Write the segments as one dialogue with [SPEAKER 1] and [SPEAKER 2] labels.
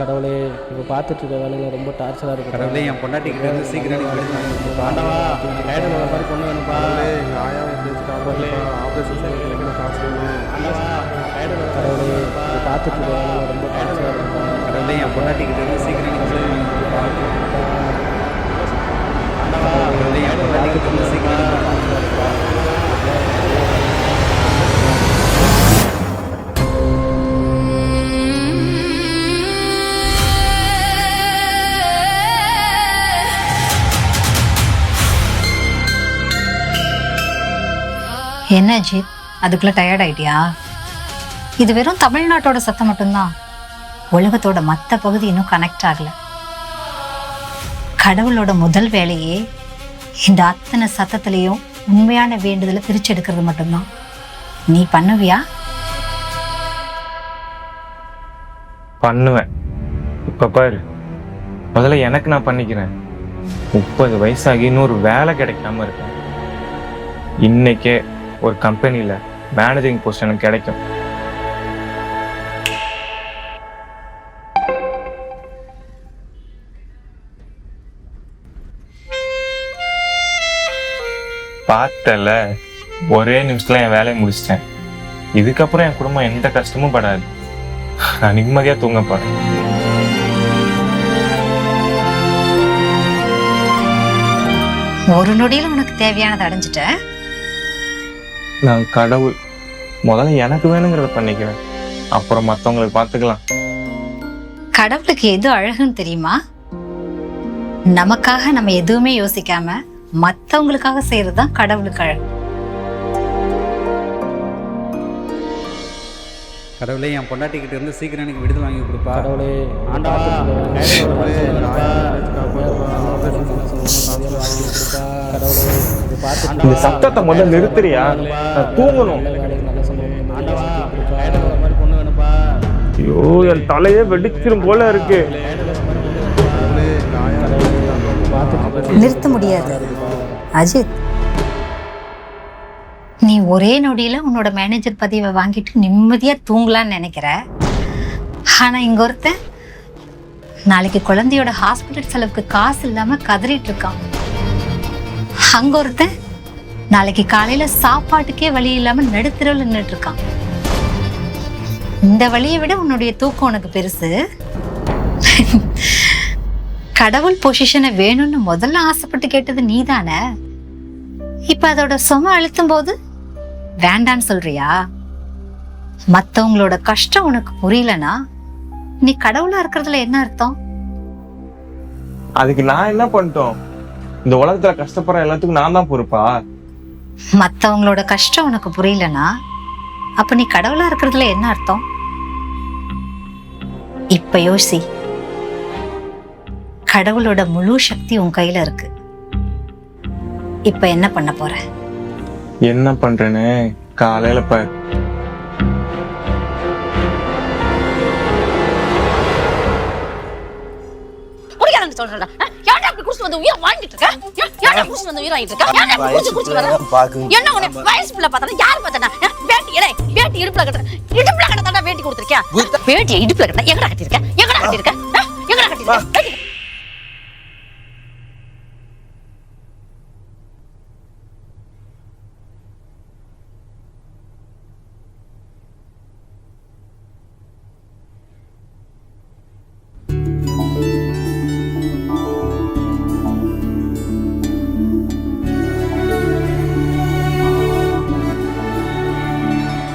[SPEAKER 1] கடவுளே, இப்போ பார்த்துட்டு இருக்க வேலையில ரொம்ப டார்ச்சராக இருக்கு.
[SPEAKER 2] கடவுளே, என் பொண்டாட்டிக்கிட்ட இருந்து சீக்கிரம்
[SPEAKER 1] ஆண்டவா, டைட்டில் ஒரு மாதிரி பொண்ணு வேணுப்பா.
[SPEAKER 3] எங்கள் ஆயாவை எப்படி ஆப்ரேஷன் செய்யறதுக்கு எனக்கு காசு வேணும்.
[SPEAKER 1] ஆண்டவா, கடவுளே, இப்போ பார்த்துட்டு இருக்க வேலையில ரொம்ப டார்ச்சராக இருக்குப்பா.
[SPEAKER 2] கடவுளே, என் பொண்டாட்டிக்கிட்ட இருந்து சீக்கிரம்
[SPEAKER 1] ஆண்டவா,
[SPEAKER 2] கடவுளே, என் பொண்டாட்டிக்கிட்ட இருந்து சீக்கிரம்
[SPEAKER 4] என்ன அஜித், அதுக்குள்ள டயர்ட் ஆயிட்டியா? இது வெறும் தமிழ்நாட்டோட சத்தம் மட்டும்தான். உலகத்தோட மற்ற பகுதி இன்னும் கனெக்ட் ஆகல. கடவுளோட முதல் வேலையே இந்த அத்தனை சத்தத்திலையும் உண்மையான வேண்டுதலை பிரிச்செடுக்கிறது மட்டும்தான். நீ பண்ணுவியா?
[SPEAKER 5] பண்ணுவேன். இப்ப பாரு, முதல்ல எனக்கு நான் பண்ணிக்கிறேன். 30 வயசாகி இன்னொரு வேலை கிடைக்காம இருக்கேன். இன்னைக்கே ஒரு கம்பெனியில் மேனேஜிங் போஸ்ட் எனக்கு கிடைக்கும். பார்த்தல, ஒரே நிமிஷத்துல என் வேலையை முடிச்சிட்டேன். இதுக்கப்புறம் என் குடும்பம் எந்த கஷ்டமும் படாது. நான் நிம்மதியா தூங்க போறேன்.
[SPEAKER 4] ஒரு நொடியில் உனக்கு தேவையானதை அடைஞ்சிட்ட.
[SPEAKER 5] நான் கடவுள். முதல்ல எனக்கு வேணுங்கிறத பண்ணிக்கிறேன், அப்புறம் மற்றவங்களுக்கு பார்த்துக்கலாம்.
[SPEAKER 4] கடவுளுக்கு எது அழகுன்னு தெரியுமா? நமக்காக நம்ம எதுவுமே யோசிக்காம மற்றவங்களுக்காக செய்யறதுதான் கடவுளுக்கு அழகு.
[SPEAKER 2] கடவுளே, என் பொண்டாட்டிக்கிட்ட இருந்து சீக்கிரம் எனக்கு விடுதலை வாங்கி கொடுப்பா.
[SPEAKER 1] கடவுளே, ஆண்டவா, டைட்டில் ஒரு மாதிரி பொண்ணு வேணுப்பா. ஆப்ரேஷன் கடவுளே, இப்போ பார்த்துட்டு
[SPEAKER 5] இந்த சத்தத்தை முதல்ல நிறுத்துறியா? நான் தூங்கணும்.
[SPEAKER 1] ஆண்டவா, டைட்டில் ஒரு மாதிரி பொண்ணு வேணுப்பா.
[SPEAKER 5] ஐயோ, என் தலையே வெடிச்சிரும் போல இருக்கு.
[SPEAKER 4] நிறுத்த முடியாது அஜித். நீ ஒரே நொடியில உன்னோட மேனேஜர் பதவியை வாங்கிட்டு நிம்மதியா தூங்கலான்னு நினைக்கிற. ஆனா இங்க ஒருத்தன் நாளைக்கு குழந்தையோட ஹாஸ்பிட்டல் செலவுக்கு காசு இல்லாம கதறிட்டு இருக்கான். அங்க ஒருத்தன் நாளைக்கு காலையில சாப்பாட்டுக்கே வழி இல்லாம நடுத்தரவுல நின்றுட்டு இருக்கான். இந்த வழியை விட உன்னுடைய தூக்கம் உனக்கு பெருசு. கடவுள் பொசிஷனை வேணும்னு முதல்ல ஆசைப்பட்டு கேட்டது நீதானே. இப்ப அதோட சும அழுத்தும் போது வேண்டான்னு சொல்றியா? மத்தவங்களோட கஷ்டம் உனக்கு புரியலனா நீ கடவுளா இருக்கிறதுல என்ன அர்த்தம்?
[SPEAKER 5] அதுக்கு நான் என்ன பண்ணிட்டோம்? இந்த உலகத்துல கஷ்டப்படுற எல்லாத்துக்கும் நான் தான் பொறுப்பா?
[SPEAKER 4] மத்தவங்களோட கஷ்டம் உனக்கு புரியலனா அப்ப நீ கடவுளா இருக்கிறதுல என்ன அர்த்தம்? இப்ப யோசி. கடவுளோட முழு சக்தி உன் கையில இருக்கு. இப்ப என்ன பண்ண போற?
[SPEAKER 5] என்ன பண்றேன்னு காலையில பாரு.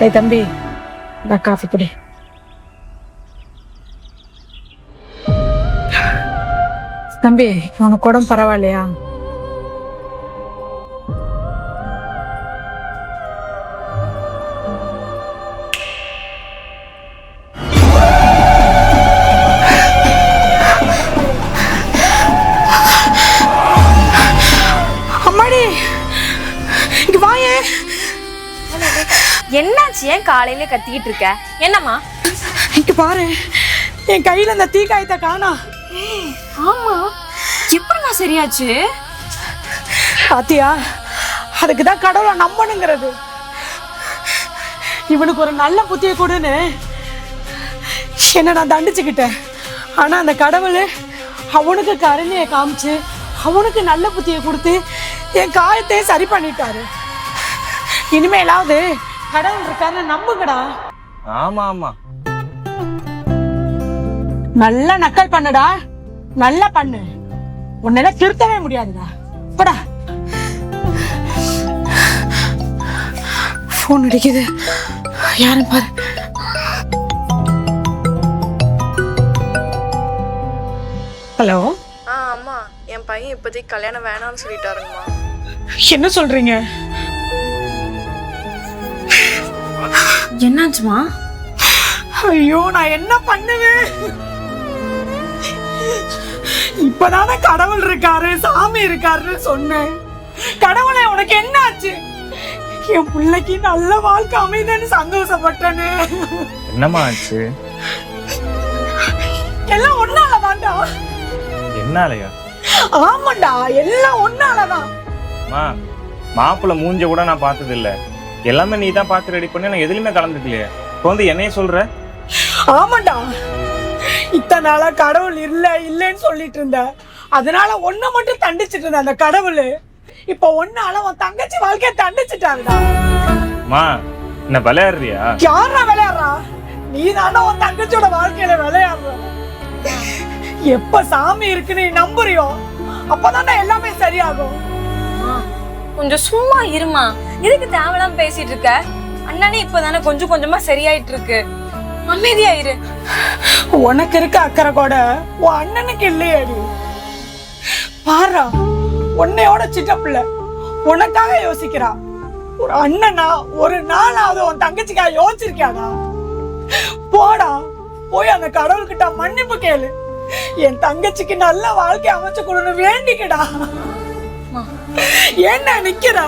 [SPEAKER 6] ஏய் தம்பி, நான் காஃபி குடி. தம்பி, உனக்கு உடம்பு பரவாயில்லையா? அம்மாடி, இங்க வாயே.
[SPEAKER 7] என்னாச்சு? ஏன் காலையில கத்திக்கிட்டு இருக்க? என்னம்மா?
[SPEAKER 6] இங்க பாரு, என் கையில இந்த தீக்காயத்தை காணா.
[SPEAKER 7] ஆமா, எப்படிமா சரியாச்சு?
[SPEAKER 6] பாத்தியா, அதுக்குதான் கடவுளை நம்பணுங்கிறது. இவனுக்கு ஒரு நல்ல புத்தியை கொடுன்னு என்ன நான் தண்டிச்சுக்கிட்டேன். ஆனா அந்த கடவுள் அவனுக்கு கருணையை காமிச்சு அவனுக்கு நல்ல புத்தியை கொடுத்து என் காயத்தையே சரி பண்ணிட்டாரு. இனிமேலாவது கடவுள் இருக்காருன்னு நம்புங்கடா.
[SPEAKER 5] ஆமா ஆமா,
[SPEAKER 6] நல்லா நக்கல் பண்ணுடா, நல்லா பண்ணு. உன்னால திருத்தவே முடியாதுடா. போடா. போன் அடிக்குது, யாரும் பாரு. ஹலோ.
[SPEAKER 8] அம்மா, என் பையன் இப்போதைக்கு கல்யாணம் வேணாம்னு சொல்லிட்டாருங்கம்மா.
[SPEAKER 6] என்ன சொல்றீங்க?
[SPEAKER 7] என்னாச்சுமா?
[SPEAKER 6] ஐயோ, நான் என்ன பண்ணுவேன்? இப்பதானே கடவுள் இருக்காரு, சாமி இருக்காருன்னு சொன்னேன். கடவுளே, உனக்கு என்ன ஆச்சு? என் பிள்ளைக்கு நல்ல வாழ்க்கை அமைதுன்னு சந்தோஷப்பட்டேன்னு.
[SPEAKER 5] என்னம்மா ஆச்சு?
[SPEAKER 6] எல்லாம் ஒன்னாலதான்டா.
[SPEAKER 5] என்னாலயா?
[SPEAKER 6] ஆமாண்டா, எல்லாம் ஒன்னாலதான்.
[SPEAKER 5] மாப்பிள்ள மூஞ்ச கூட நான் பார்த்தது இல்ல. எல்லாமே நீ தான் பார்த்து ரெடி பண்ணி, நான் எதுலையுமே கலந்துக்கலையே. இப்போ வந்து என்னைய சொல்ற?
[SPEAKER 6] ஆமாண்டா, இத்தனை நாளா கடவுள் இல்லைன்னு சொல்லிட்டு இருந்த. அதனால ஒன்ன மட்டும் தண்டிச்சிட்டு இருந்த அந்த கடவுள் இப்ப ஒன்னால உன் தங்கச்சி வாழ்க்கைய தண்டிச்சிட்டாருடா.
[SPEAKER 5] என்ன விளையாடுறியா?
[SPEAKER 6] யாரா விளையாடுறா? நீ தானே உன் தங்கச்சியோட வாழ்க்கையில விளையாடுற. எப்ப சாமி இருக்குன்னு நீ நம்புறியோ அப்பதானே எல்லாமே சரியாகும்.
[SPEAKER 7] கொஞ்சம் சும்மா இருமா. எதுக்கு தேவலாம் பேசிட்டு இருக்க? அண்ணனே இப்பதானே கொஞ்சம் கொஞ்சமா சரியாயிட்டு இருக்கு. அமைதியாயிரு.
[SPEAKER 6] உனக்கு இருக்க அக்கறை கூட உன் அண்ணனுக்கு இல்லையடி. பாரா, உன்னையோட சின்ன பிள்ளை உனக்காக யோசிக்கிறா. ஒரு அண்ணனா ஒரு நாளாவது உன் தங்கச்சிக்காக யோசிச்சிருக்கியாடா? போடா, போய் அந்த கடவுள்கிட்ட மன்னிப்பு கேளு. என் தங்கச்சிக்கு நல்ல வாழ்க்கை அமைச்சு கொடுன்னு வேண்டிக்கடா. என்ன நிக்கிற?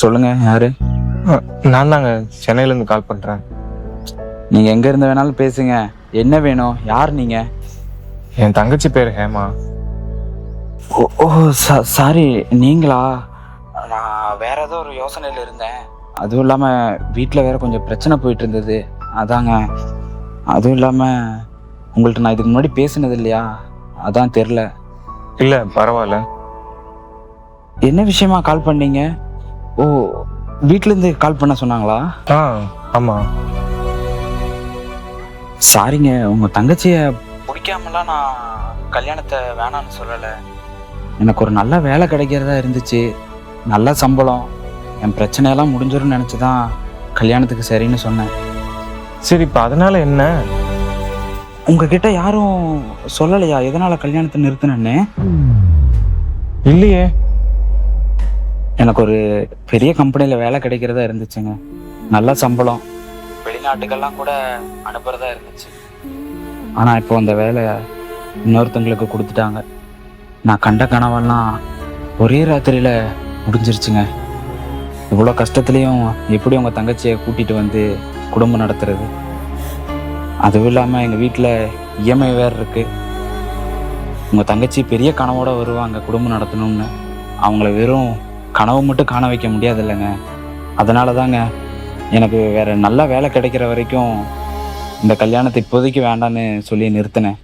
[SPEAKER 2] சொல்லுங்க, யாரு?
[SPEAKER 5] நான் தாங்க சென்னையில இருந்து கால் பண்றேன்.
[SPEAKER 2] நீங்க எங்க இருந்து வேணாலும் பேசுங்க. என்ன வேணும்? யார் நீங்க?
[SPEAKER 5] என் தங்கச்சி பேர் ஹேமா.
[SPEAKER 2] ஓ சாரி, நீங்களா? நான் வேற ஏதோ ஒரு யோசனையில இருந்தேன். அதுவும் இல்லாம வீட்டில் வேற கொஞ்சம் பிரச்சனை போயிட்டு இருந்தது, அதாங்க. அதுவும் இல்லாம உங்கள்ட்ட நான் இதுக்கு முன்னாடி பேசினது இல்லையா, அதான் தெரில.
[SPEAKER 5] இல்ல பரவாயில்ல.
[SPEAKER 2] என்ன விஷயமா கால் பண்ணீங்க? ஓ, வீட்டிலேருந்து கால் பண்ண சொன்னாங்களா?
[SPEAKER 5] ஆமா.
[SPEAKER 2] சாரிங்க, உங்க தங்கச்சிய பிடிக்காமலாம் நான் கல்யாணத்தை வேணான்னு சொல்லலை. எனக்கு ஒரு நல்ல வேலை கிடைக்கிறதா இருந்துச்சு, நல்ல சம்பளம், என் பிரச்சனையெல்லாம் முடிஞ்சிரும்னு நினச்சி தான் கல்யாணத்துக்கு சரின்னு சொன்னேன்.
[SPEAKER 5] சரி, இப்போ அதனால என்ன?
[SPEAKER 2] உங்ககிட்ட யாரும் சொல்லலையா எதனால கல்யாணத்தை நிறுத்தினேன்னு?
[SPEAKER 5] இல்லையே.
[SPEAKER 2] எனக்கு ஒரு பெரிய கம்பெனியில் வேலை கிடைக்கிறதா இருந்துச்சுங்க, நல்ல சம்பளம், வெளிநாட்டுக்கெல்லாம் கூட அனுப்புறதா இருந்துச்சு. ஆனால் இப்போ அந்த வேலை இன்னொருத்தங்களுக்கு கொடுத்துட்டாங்க. நான் கண்ட கனவெல்லாம் ஒரே ராத்திரியில் முடிஞ்சிருச்சுங்க. இவ்வளோ கஷ்டத்துலேயும் எப்படி உங்கள் தங்கச்சியை கூட்டிகிட்டு வந்து குடும்பம் நடத்துறது? அதுவும் இல்லாமல் எங்கள் வீட்டில் இஎம்ஐ வேறு இருக்குது. உங்கள் தங்கச்சி பெரிய கனவோடு வருவாங்க குடும்பம் நடத்தணும்னு. அவங்கள வெறும் கனவு மட்டும் காண வைக்க முடியாது இல்லைங்க. அதனால தாங்க எனக்கு வேறு நல்ல வேலை கிடைக்கிற வரைக்கும் இந்த கல்யாணத்தை இப்போதைக்கு வேண்டான்னு சொல்லி நிறுத்தினேன்.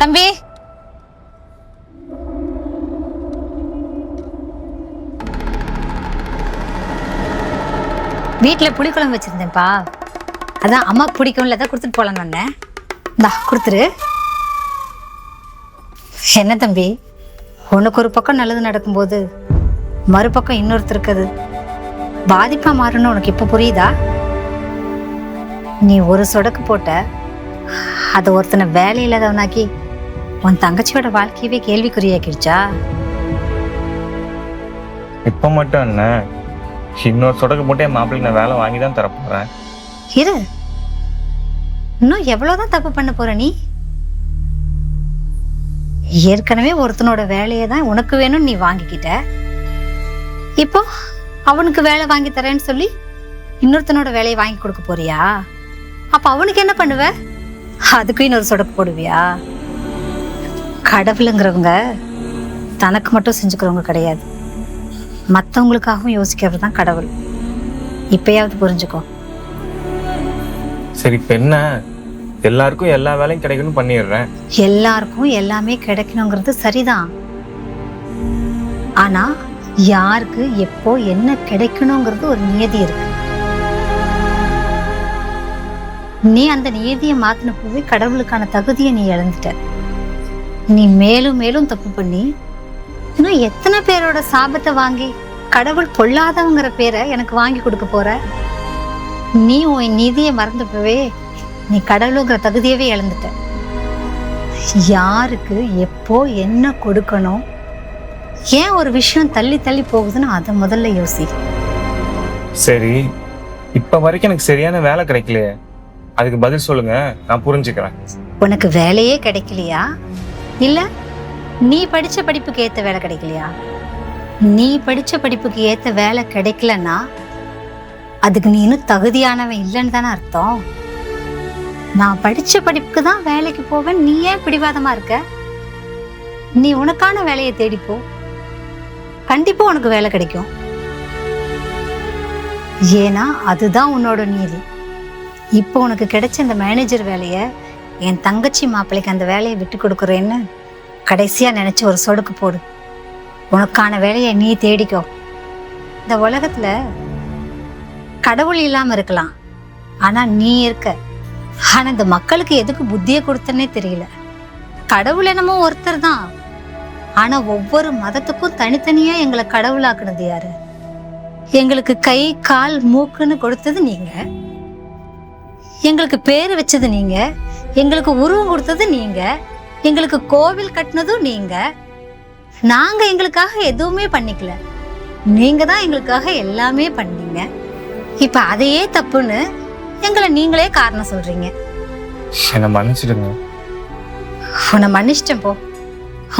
[SPEAKER 4] தம்பி, வீட்டில் புளிக்குழம்பு வச்சுருந்தேன்ப்பா, அதான் அம்மா பிடிக்கும்ல, தான் கொடுத்துட்டு போகலான்னு வந்தேன். இந்தா கொடுத்துரு. என்ன தம்பி, உனக்கு ஒரு பக்கம் நல்லது நடக்கும்போது மறுபக்கம் இன்னொருத்தருக்கு அது பாதிப்பாக மாறணும். உனக்கு இப்போ புரியுதா? நீ ஒரு சொடக்கு போட்ட, அது ஒருத்தனை வேலை இல்லாதவனாக்கி உன் தங்கச்சியோட வாழ்க்கையவே கேள்விக்குறியாக்கிடுச்சா?
[SPEAKER 5] இப்போ மட்டும் என்ன, இன்னொரு சொடக்கு போட்டு என் மாப்பிள்ளைக்கு நான் வேலை வாங்கி தான் தரப்போறேன்.
[SPEAKER 4] இரு, இன்னும் எவ்வளவுதான் தப்பு பண்ண போற நீ? ஏற்கனவே ஒருத்தனோட வேலையை தான் உனக்கு வேணும்னு நீ வாங்கிக்கிட்ட. இப்போ அவனுக்கு வேலை வாங்கி தரேன்னு சொல்லி இன்னொருத்தனோட வேலையை வாங்கி கொடுக்க போறியா? அப்ப அவனுக்கு என்ன பண்ணுவ? அதுக்கும் இன்னொரு சொடக்கு போடுவியா? கடவுளுங்கிறவங்க தனக்கு மட்டும் செஞ்சுக்கிறவங்க கிடையாது, மற்றவங்களுக்காகவும் யோசிக்கிறது தான் கடவுள். இப்பயாவது புரிஞ்சுக்கோ.
[SPEAKER 5] சரி, இப்ப என்ன, எல்லாருக்கும் எல்லா வேலையும் கிடைக்கணும் பண்ணிடுறேன்.
[SPEAKER 4] எல்லாருக்கும் எல்லாமே கிடைக்கணுங்கிறது சரிதான். ஆனா யாருக்கு எப்போ என்ன கிடைக்கணுங்கிறது ஒரு நியதி இருக்கு. நீ அந்த நியதியை மாத்தின போவே கடவுளுக்கான தகுதியை நீ இழந்துட்ட. நீ மேலும் மேலும் தப்பு பண்ணி இன்னும் எத்தனை பேரோட சாபத்தை வாங்கி கடவுள் பொல்லாதவங்கிற பேரை எனக்கு வாங்கி கொடுக்க போற? நீ உன் நிதியை மறந்து போவே நீ கடவுளுங்கிற தகுதியவே இழந்துட்ட. யாருக்கு எப்போ என்ன கொடுக்கணும், ஏன் ஒரு விஷயம் தள்ளி தள்ளி போகுதுன்னு அதை முதல்ல யோசி.
[SPEAKER 5] சரி, இப்ப வரைக்கும் எனக்கு சரியான வேலை கிடைக்கலையே, அதுக்கு பதில் சொல்லுங்க, நான் புரிஞ்சுக்கிறேன்.
[SPEAKER 4] உனக்கு வேலையே கிடைக்கலையா, இல்ல நீ படிச்ச படிப்புக்கு ஏத்த வேலை கிடைக்கலையா? நீ படிச்ச படிப்புக்கு ஏத்த வேலை கிடைக்கலன்னா அதுக்கு நீ இன்னும் தகுதியானவன் இல்லைன்னு தானே அர்த்தம். நான் படிச்ச படிப்புக்கு தான் வேலைக்கு போவேன், நீ ஏன் பிடிவாதமா இருக்க? நீ உனக்கான வேலையை தேடிப்போ, கண்டிப்பா உனக்கு வேலை கிடைக்கும். ஏன்னா அதுதான் உன்னோட நீதி. இப்போ உனக்கு கிடைச்ச இந்த மேனேஜர் வேலையை என் தங்கச்சி மாப்பிள்ளைக்கு அந்த வேலையை விட்டு கொடுக்குறேன்னு கடைசியா நினைச்சு ஒரு சொடுக்கு போடு. உனக்கான வேலையை நீ தேடிக்கோ. இந்த உலகத்துல கடவுள் இல்லாம இருக்கலாம், ஆனா நீ இருக்க. ஆனா இந்த மக்களுக்கு எதுக்கு புத்தியை கொடுத்தனே தெரியல. கடவுள் என்னமோ ஒருத்தர் தான், ஆனா ஒவ்வொரு மதத்துக்கும் தனித்தனியா எங்களை கடவுளாக்குனது யாரு? எங்களுக்கு கை கால் மூக்குன்னு கொடுத்தது நீங்க, எங்களுக்கு பேரு வச்சது நீங்க, எங்களுக்கு உருவம் கொடுத்தது நீங்க, எங்களுக்கு கோவில் கட்டினதும் நீங்க. நாங்க எங்களுக்காக எதுவுமே பண்ணிக்கல, நீங்க தான் எங்களுக்காக எல்லாமே பண்ணீங்க. இப்ப அதையே தப்புன்னு எங்களை நீங்களே காரணம் சொல்றீங்க.
[SPEAKER 5] என்ன மன்னிச்சிடுங்க.
[SPEAKER 4] உன்னை மன்னிச்சிட்டேன் போ.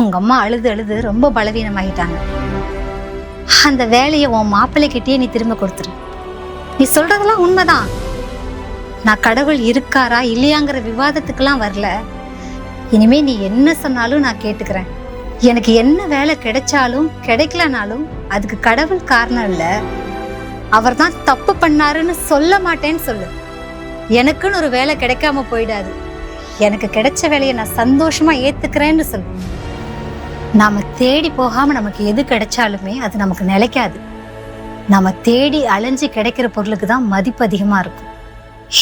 [SPEAKER 4] உங்க அம்மா அழுது அழுது ரொம்ப பலவீனமாகிட்டாங்க. அந்த வேலையை உன் மாப்பிள்ளைகிட்டயே நீ திரும்ப கொடுத்துரு. நீ சொல்றதெல்லாம் உண்மைதான். நான் கடவுள் இருக்காரா இல்லையாங்கிற விவாதத்துக்கெல்லாம் வரல. இனிமே நீ என்ன சொன்னாலும் நான் கேட்டுக்கிறேன். எனக்கு என்ன வேலை கிடைச்சாலும் கிடைக்கலனாலும் அதுக்கு கடவுள் காரணம் இல்ல, அவர் தான் தப்பு பண்ணாருன்னு சொல்ல மாட்டேன்னு சொல்லு. எனக்குன்னு ஒரு வேலை கிடைக்காம போயிடாது. எனக்கு கிடைச்ச வேலையை நான் சந்தோஷமா ஏத்துக்கிறேன்னு சொல்லு. நாம தேடி போகாம நமக்கு எது கிடைச்சாலுமே அது நமக்கு நிலைக்காது. நாம தேடி அலைஞ்சு கிடைக்கிற பொருளுக்கு தான் மதிப்பு அதிகமா இருக்கும்.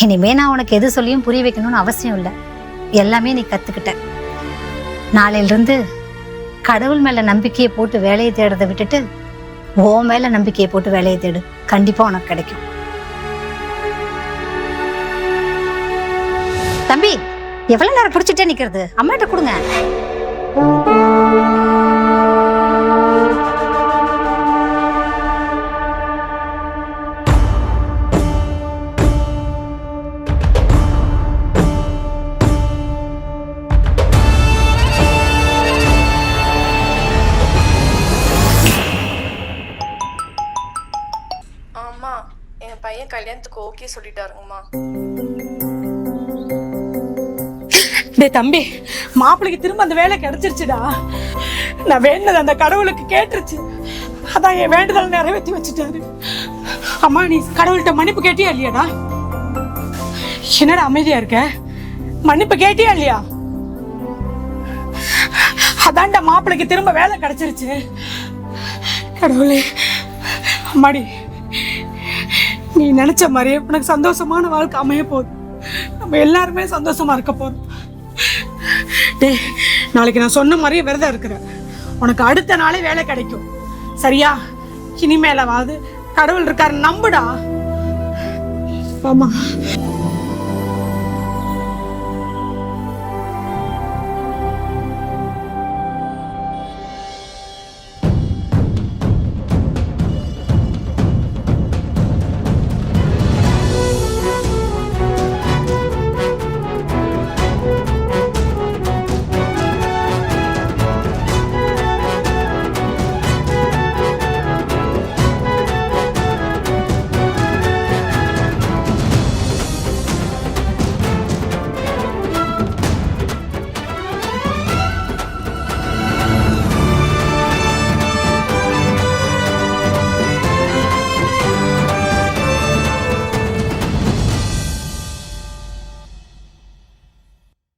[SPEAKER 4] இனிமே நான் உனக்கு எது சொல்லியும் புரிய வைக்கணும்னு அவசியம் இல்லை. எல்லாமே நீ கத்துக்கிட்ட. நாளையிலிருந்து கடவுள் மேல நம்பிக்கையை போட்டு வேலையை தேடுறதை விட்டுட்டு ஓ மேல நம்பிக்கையை போட்டு வேலையை தேடு. கண்டிப்பா உனக்கு கிடைக்கும். தம்பி, எவ்வளவு நேரம் பிடிச்சிட்டே நிக்கிறது? அம்மாட்ட கொடுங்க.
[SPEAKER 8] ஆமா, என் பையன் கல்யாணத்துக்கு ஓகே சொல்லிட்டாருங்கம்மா.
[SPEAKER 6] டேய் தம்பி, மாப்பிள்ளைக்கு திரும்ப அந்த வேலை கிடைச்சிருச்சுடா. நான் வேண்டது அந்த கடவுளுக்கு கேட்டுருச்சு. அதான் என் வேண்டுதல் நிறைவேற்றி வச்சுட்டாரு. அம்மா, நீ கடவுள்கிட்ட மன்னிப்பு கேட்டியா இல்லையாடா? என்னடா அமைதியா இருக்க? மன்னிப்பு கேட்டியா இல்லையா? அதான்டா மாப்பிள்ளைக்கு திரும்ப வேலை கிடைச்சிருச்சு. கடவுளே, அம்மாடி, நீ நினைச்ச மாதிரியே உனக்கு சந்தோஷமான வாழ்க்கை அமைய போகுது. நம்ம எல்லாருமே சந்தோஷமா இருக்க போறோம். டேய், நாளைக்கு நான் சொன்ன மாதிரியே விரதம் இருக்கிறேன். உனக்கு அடுத்த நாளே வேலை கிடைக்கும், சரியா? இனிமேலாவது கடவுள் இருக்காரு நம்புடா. ஆமா.